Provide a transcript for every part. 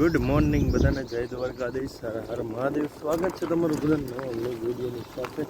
Good morning બધાને, જય દ્વારકાધીશ, હર મહાદેવ. સ્વાગત છે તમારું બધાને નવા વ્લોગ વિડીયોની સાથે.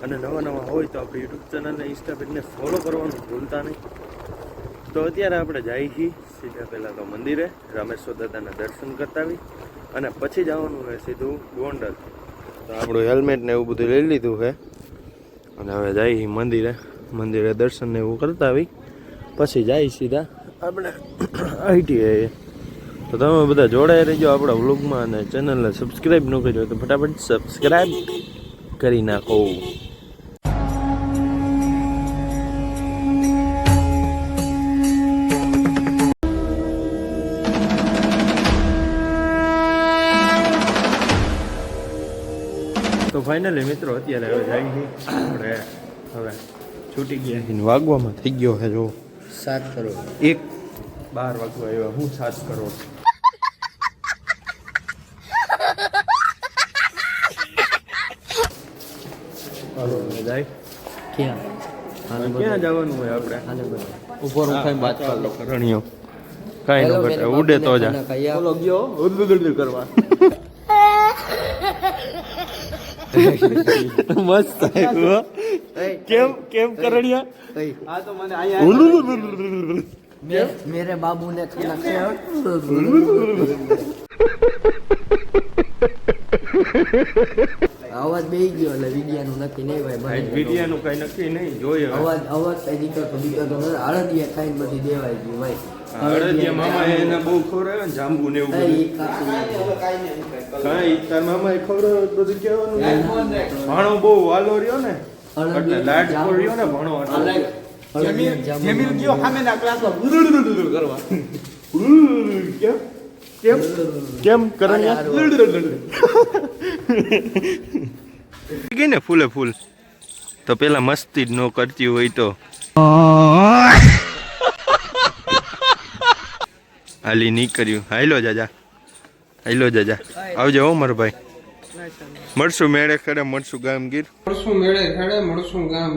અને નવા હોય તો આપણે યુટ્યુબ ચેનલને ઇન્સ્ટા પેજને ફોલો કરવાનું ભૂલતા નહીં. તો અત્યારે આપણે જઈએ છીએ સીધા પહેલાં તો મંદિરે રામેશ્વર દાદાના દર્શન કરતા આવી અને પછી જવાનું હોય સીધું ગોંડલ. તો આપણું હેલ્મેટ ને એવું બધું લઈ લીધું છે અને હવે જઈએ મંદિરે દર્શન ને એવું કરતા આવી પછી જાય સીધા આપણે ITI. તો તમે બધા જોડાઈ રહીજો આપણા વ્લોગમાં અને ચેનલને સબસ્ક્રાઈબ ન કર્યો તો ફટાફટ સબસ્ક્રાઈબ કરી નાખો. તો ફાઇનલી મિત્રો અત્યારે હવે જાય છે આપણે હવે છૂટી ગયા છીએ. વાગવામાં થઈ ગયો છે જો 7 કરોડ 12 વાગવા આવ્યા. હું 7 કરોડ હાલો જાય ક્યાં જવાનું હોય આપણે? ઉપર ઉઠાઈ વાત કરો કરણીઓ કાંઈ ન ઘટે, ઉડે તો જા બોલો ગયો ઉદગડ કરવા. મસ્ત આવ્યું. કેમ કરણિયા? આ તો મને અહીંયા મેરે બાબુ ને અવાજ બેહી ગયો એટલે વિડિયાનું નક્કી નહીં ભાઈ. વિડિયાનું કઈ નક્કી નહીં, જોઈએ અવાજ કઈ દીકરો હળદિયા ખાઈને બધી દેવાય ગયું ભાઈ. હળદિયા મામા એને બહુ ખવડાવે ને જાંબુ ને એવું બધું. કાંઈ તાર મામા એ ખવડાવે બધું કહેવાનું. ભાણો બહુ વાલો રહ્યો ને એટલે લાડ રહ્યો ને ભાણો જમીન ગયો સામેના ક્લાસમાં કરવા. કેમ કરણિયા ને ફૂલે ફૂલ તો પેલા મસ્તી જ ન કરતી હોય તો હાલી નહીં કર્યું. હાલો જાજા આવજો હો મારો ભાઈ. મળશું મેળે ખડે મળશું ગામ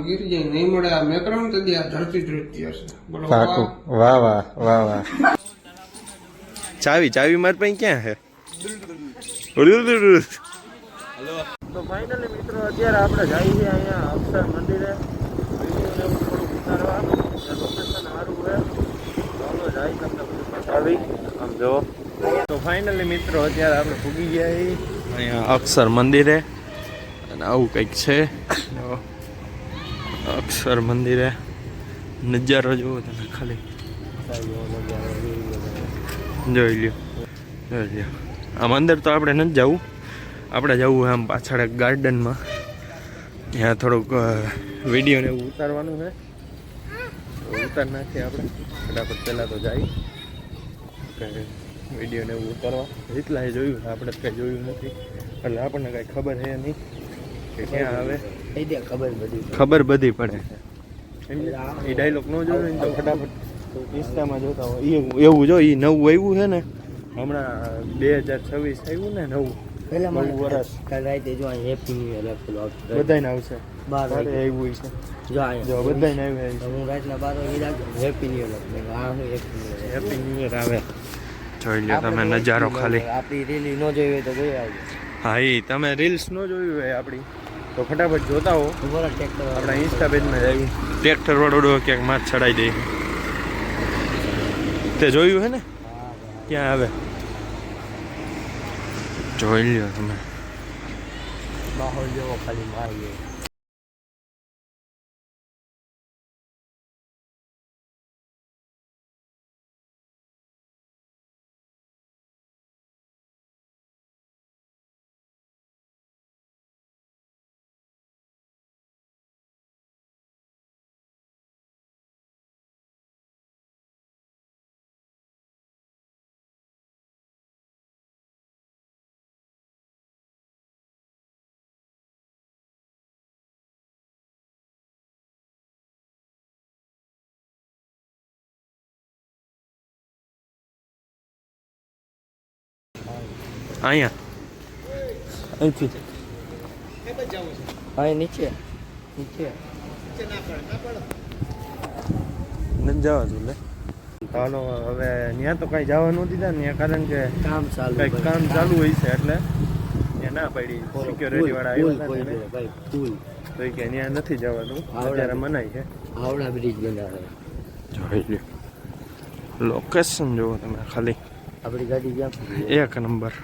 ગીર જે નહીં મળે આ મેકરણ તો આ ધરતી ધરતી હશે. વાહ વાહ. ચાવી માર પાસે ક્યાં છે? તો ફાઇનલી મિત્રો અત્યારે આપણે જઈએ છીએ અહીંયા અક્ષર મંદિરે વિડીયોને થોડું ઉતારવા. લોકેશન સારું છે, ચાલો જાય તમને બધું બતાવી. આમ જો તો ફાઇનલી મિત્રો અત્યારે આપણે પૂગી ગયા અહીંયા અક્ષર મંદિરે અને આવું કંઈક છે અક્ષર મંદિરે. નજારો જોવો તમે ખાલી, જોઈ લ્યો. આમ અંદર તો આપણે નથી જવું, આપણે જવું આમ પાછળ ગાર્ડનમાં. ત્યાં થોડુંક વિડીયોને એવું ઉતારવાનું છે, ઉતાર નાખીએ આપણે ફટાફટ. પહેલાં તો જાય કે વિડીયોને એવું ઉતારવા. એટલા જોયું, આપણે કંઈ જોયું નથી એટલે આપણને કાંઈ ખબર છે નહીં કે ક્યાં આવે. ખબર બધી પડે છે. એ ડાયલોગ ન જોયો ને તો ફટાફટ ઇન્સ્ટામાં જોતા હોય એવું જો. એ નવું આવ્યું છે ને હમણાં 2026 આવ્યું ને નવું વર્ષ. બધાને આવશે 12 આવ્યું છે જો બધાને આવ્યું. હું રાતના 12 વાગે happy new year happy new year આવે. જોઈ લો તમે નજારો ખાલી. આપણી રીલ ન જોઈ હોય તો જોઈ આવજો. હા એ તમે રીલ્સ ન જોયું હોય આપણી તો ફટાફટ જોતા હો. આપણા ઇન્સ્ટા પેજમાં જઈ ટ્રેક્ટર વાળો ક્યાંક માથ ચડાવી દે તે જોયું હે ને ક્યાં આવે જોઈ લ્યો તમે. માહોલ જેવો ખાલી મારી અહીંયા અહીંથી નીચે નથી જવા દઉં લે. હાલો હવે ત્યાં તો કાંઈ જવા ન દીધા ને કારણ કે કામ ચાલુ કંઈક કામ ચાલુ હોય છે એટલે ત્યાં ના પડી સિક્યોરિટી વાળા આવ્યા હતા ને. ફૂલ તો એ કે ત્યાં નથી જવાનું અત્યારે મનાય છે. હાવડા બ્રિજ બનાવે. જોઈ લ્યો લોકેશન જુઓ તમે ખાલી આપણી ગાડી ક્યાં એક નંબર.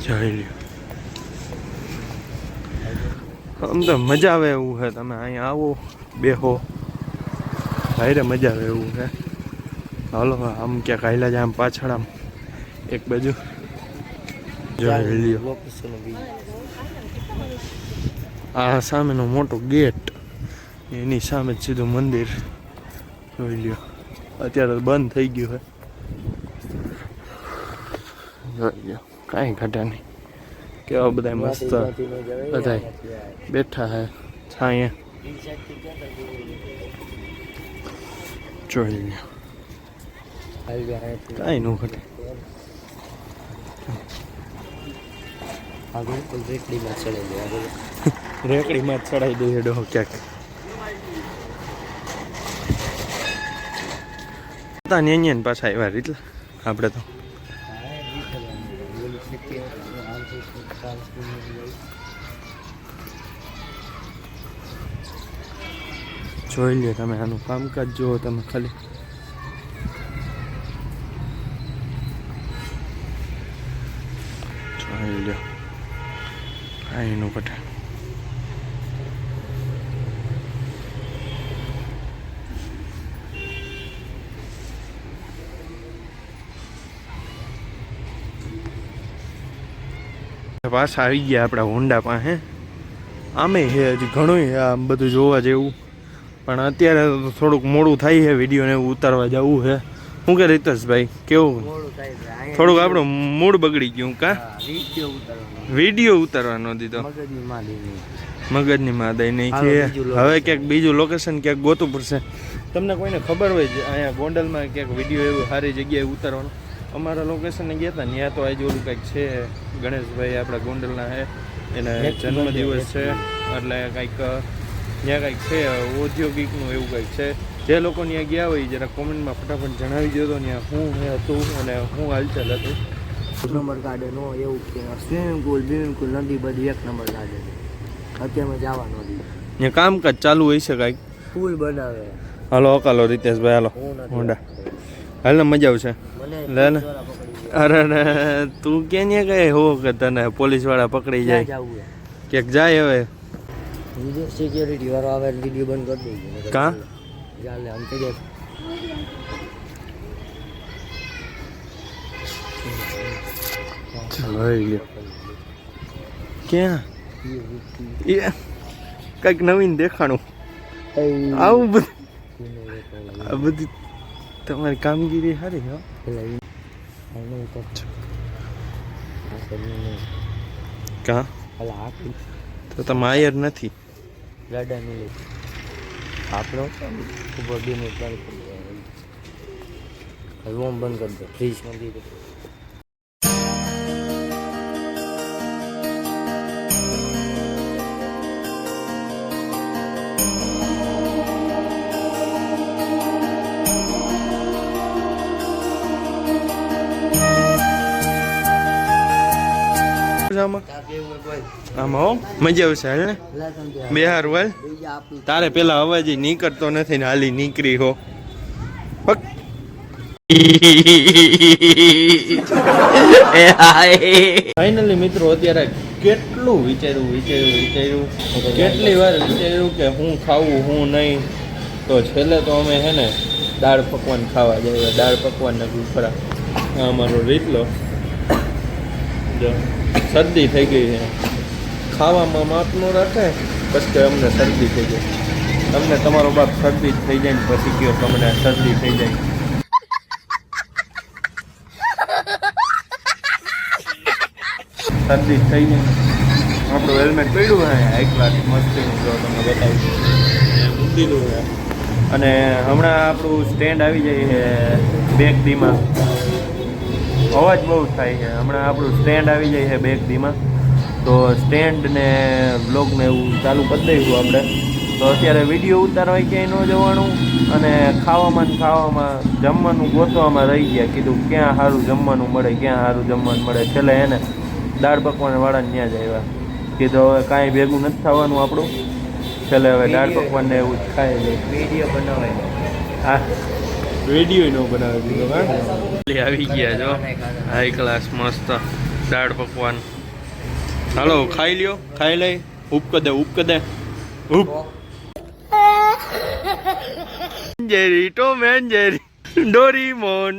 જોઈ લ્યો આમ તો મજા આવે એવું છે. તમે અહીંયા આવો બેહો ભાઈરે મજા આવે એવું છે. હાલો આમ ક્યાંક હાલ્યા જાય આમ પાછળ આમ એક બાજુ જોઈ લ્યો. લોકેશન આ સામેનો મોટો ગેટ એની સામે જ સીધું મંદિર જોઈ લ્યો. અત્યારે તો બંધ થઈ ગયું છે. જોઈ લ્યો કાંઈ ઘટે નહીં. કેવા બધા મસ્ત બધા બેઠા હે છાંયે. જોઈ લ્યો કાંઈ ન ઘટે. આગળ તો રેકડીમાં ચડેલી આગળ રેકડીમાં જ ચડાવી દઈએ ડોહો ક્યાંક. ને પાછા આવ્યા એટલે આપણે તો જોઈ લ્યો તમે આનું કામકાજ જુઓ તમે ખાલી. જોઈ લ્યો કાંઈ નું ઘટે. પાછા આવી ગયા આપણા હોન્ડા પાસે. આમે છે હજી ઘણું છે આમ બધું જોવા જેવું, પણ અત્યારે તો થોડુંક મોડું થાય છે વિડીયોને એવું ઉતારવા જવું છે. શું કે રીતેશભાઈ કેવું થોડુંક આપણું મૂડ બગડી ગયું કા વિડીયો ઉતારવાનો દીધો મગજની માદઈ નહીં છે. હવે ક્યાંક બીજું લોકેશન ક્યાંક ગોતવું પડશે. તમને કોઈને ખબર હોય છે અહીંયા ગોંડલમાં ક્યાંક વિડીયો એવું સારી જગ્યાએ ઉતારવાનું? અમારા લોકેશને ગયા હતા ત્યાં તો આજે ઓલું કંઈક છે ગણેશભાઈ આપણા ગોંડલના છે એને જન્મદિવસ છે એટલે કંઈક ત્યાં કંઈક છે ઔદ્યોગિકનું એવું કંઈક છે. જે લોકો ત્યાં ગયા હોય જરા કોમેન્ટમાં ફટાફટ જણાવી દો તો ત્યાં શું હતું અને શું હાલચાલ હતું. નંબર ગાર્ડન હોય એવું કે સ્વિમિંગ પુલ નદી બધી એક નંબર ગાર્ડન અત્યારમાં જવાનું ત્યાં કામકાજ ચાલુ હોય છે કાંઈક પુલ બનાવે. હાલો અકાલો રીતેશભાઈ હાલો હોન્ડા હાલ ને મજા આવશે લે ને. અરે તું કે ને કઈ હો કે તને પોલીસ વાળા પકડી જાય ક્યાંક જાય હવે સિક્યોરિટી વાળો આવે વિડીયો બંધ કરી દઈએ કા ચાલે આમ થઈ જાય. લઈ લ્યો ક્યાં એ કંઈક નવીન દેખાણું આવું બધું. આ બધી તમારી કામગીરી સારી હો. કા તો તમે આયર નથી ગાડાનું આપણો ઉપર 2 મિનિટ રૂમ બંધ કરી દો ફ્રીજ મંદી દો. આમાં હો મજા આવશે હાલ ને બે હારું હાલ. તારે પેલા અવાજ નીકળતો નથી ને હાલી નીકળી હો. ફાઇનલી મિત્રો અત્યારે કેટલું વિચાર્યું કેટલી વાર વિચાર્યું કે હું ખાવું હું નહીં, તો છેલ્લે તો અમે હે ને દાળ પકવાન ખાવા જાય. દાળ પકવાન ને ગુફરા અમારો રીતલો જો શરદી થઈ ગઈ છે. ખાવામાં માપ નો રાખે પછી કે અમને શરદી થઈ જાય. તમને તમારો બાપ શરદી થઈ જાય ને પછી કયો તમને શરદી થઈ જાય. શરદી થઈ જાય. આપણું હેલ્મેટ પડ્યું હોય હાઈ ક્લાસ મસ્તીનું જો તમને બતાવું મૂકેલું છે. અને હમણાં આપણું સ્ટેન્ડ આવી જાય છે બેક દીમાં. અવાજ બહુ થાય છે. હમણાં આપણું સ્ટેન્ડ આવી જાય છે બેક દીમાં, તો સ્ટેન્ડ ને બ્લોગ ને એવું ચાલુ કરી દઈશું આપણે. તો અત્યારે વિડીયો ઉતારવા ક્યાંય ન જવાનું, અને ખાવામાં ને ખાવામાં જમવાનું ગોતવામાં રહી ગયા. કીધું ક્યાં સારું જમવાનું મળે, ક્યાં સારું જમવાનું મળે. છેલ્લે એને દાળ પકવાન વાળાને ત્યાં જ આવ્યા. કીધું હવે કાંઈ ભેગું નથી થવાનું આપણું, છેલ્લે હવે દાળ પકવાન ને એવું જ ખાઈ લે. વિડીયો બનાવે હા, વિડીયો નો બનાવી દીધો. હા, આવી ગયા જો હાઈ ક્લાસ મસ્ત દાળ પકવાન. હાલો ખાઈ લ્યો, ખાઈ લઈ. ઉપક દે ઉપ Jerry Tom and Jerry Doraemon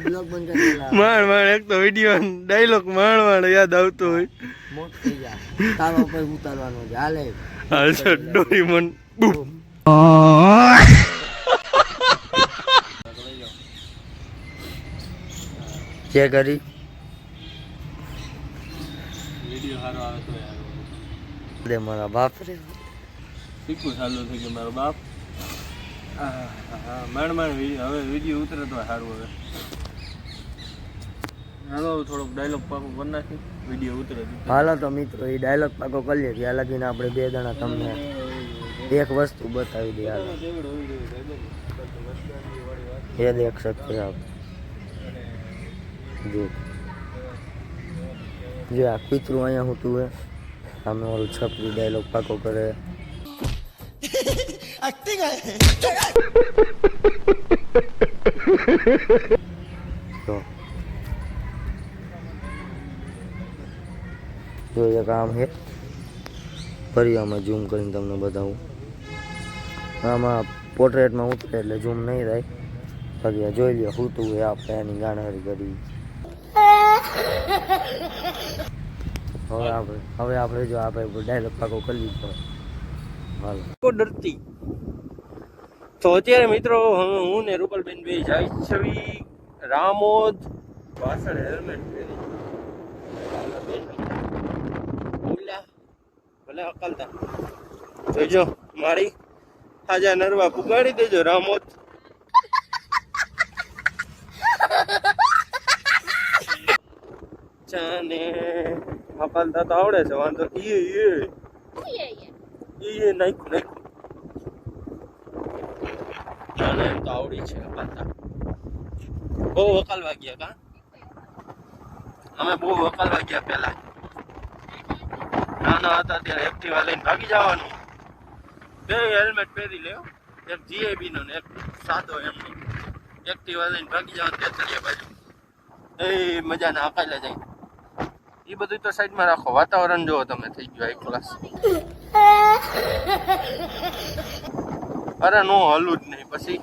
blog બંધ કરી દેલા. માણ એક તો વિડીયો ડાયલોગ માણ યાદ આવતો હોય. મોટ થઈ જાય તારો ઉપર ઉતારવાનો છે. હાલે હાલ સર ડોરીમોન જે કરી વિડીયો સારો આવે તો યાર દે મારા બાપ રે. શીખવું ચાલુ થઈ ગયું મારો બાપ. હા માંડ હવે વિડીયો ઉતરે તો સારું. હવે હાલો થોડોક ડાયલોગ પાકો કરી નાખી, વિડીયો ઉતરે. હાલો તો મિત્રો એ ડાયલોગ પાકો કરી લે. ત્યાં લગીને આપણે બે જણા તમને એક વસ્તુ બતાવી દઈએ. હાલો એ દેખ શકતે આપ. જો આ કૂતરું અહીંયા હોતું હે, સામે ઓલું છપરી ડાયલોગ પાકો કરે. તો જો એક આમ હે, ફરી આમાં ઝૂમ કરીને તમને બતાવું. આમાં પોર્ટ્રેટમાં ઉતરે એટલે ઝૂમ નહીં થાય. બાકી આ જોઈ લ્યો હોતું હોય આપણે એની ગાણહરી કરી. હવે આપણે જો આપણે ડાયલોગ પાકો કરી લીધો. હાલો ડરતી તો અત્યારે મિત્રો હું ને રૂપલબેન બે જાય છવી રામોદ. પાછળ હેલ્મેટ પહેરી ભલે અકલતા જોઈજો. મારી હાજા નરવા પુગાડી દેજો રામોદ. ચાને અકલતા તો આવડે છે, વાંધો એ નાખ્યું ચાને એમ તો આવડી છે અકલતા. બહુ વકાલવા ગયા કા અમે, બહુ વકાલવા ગયા પેલા. નાના હતા ત્યારે એક્ટિવા લઈને ભાગી જવાનું. બે હેલ્મેટ પહેરી લેવો, એક જીએબી નો ને એક સાદો એમનો. એક્ટિવા લઈને ભાગી જવાનું તેતરિયા બાજુ. એ મજાના અકાલે જાય. એ બધું તો સાઈડમાં રાખો. વાતાવરણ જોવો તમે, થઈ ગયું હાઈ ક્લાસ. અરે નો હલું જ નહીં. પછી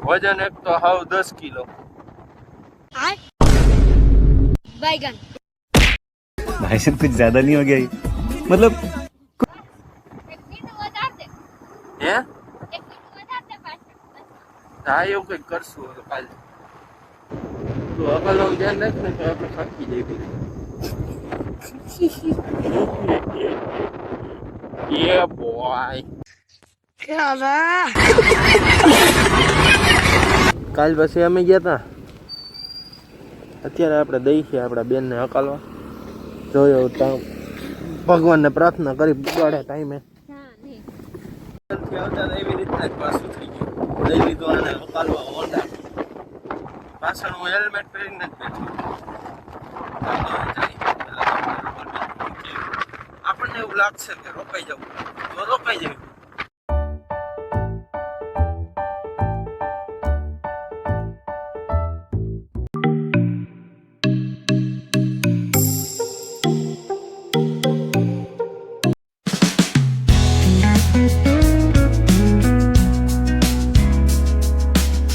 વજન એક તો હાવ 10 કિલો. बैगन भाई साहब कुछ ज्यादा नहीं हो गया ये? मतलब હે હા એવું કંઈક કરશું હવે કાલે. તો અકલનું ધ્યાન રાખ ને તો આપણે થાકી જઈએ. એ બોય કાલ પછી અમે ગયા તા. અત્યારે આપણે દઈ છે આપણા બેનને હકાલવા. જોયો ત્યાં ભગવાનને પ્રાર્થના કરી પુગાડે ટાઈમે. આવતા એવી રીતના જ પાછું થઈ ગયું. લઈ લીધું આને હકાલવા હોન્ડા. પાછળ હું હેલ્મેટ પહેરીને જ બેઠો. આપણને એવું લાગશે કે રોકાઈ જવું તો રોકાઈ જાય.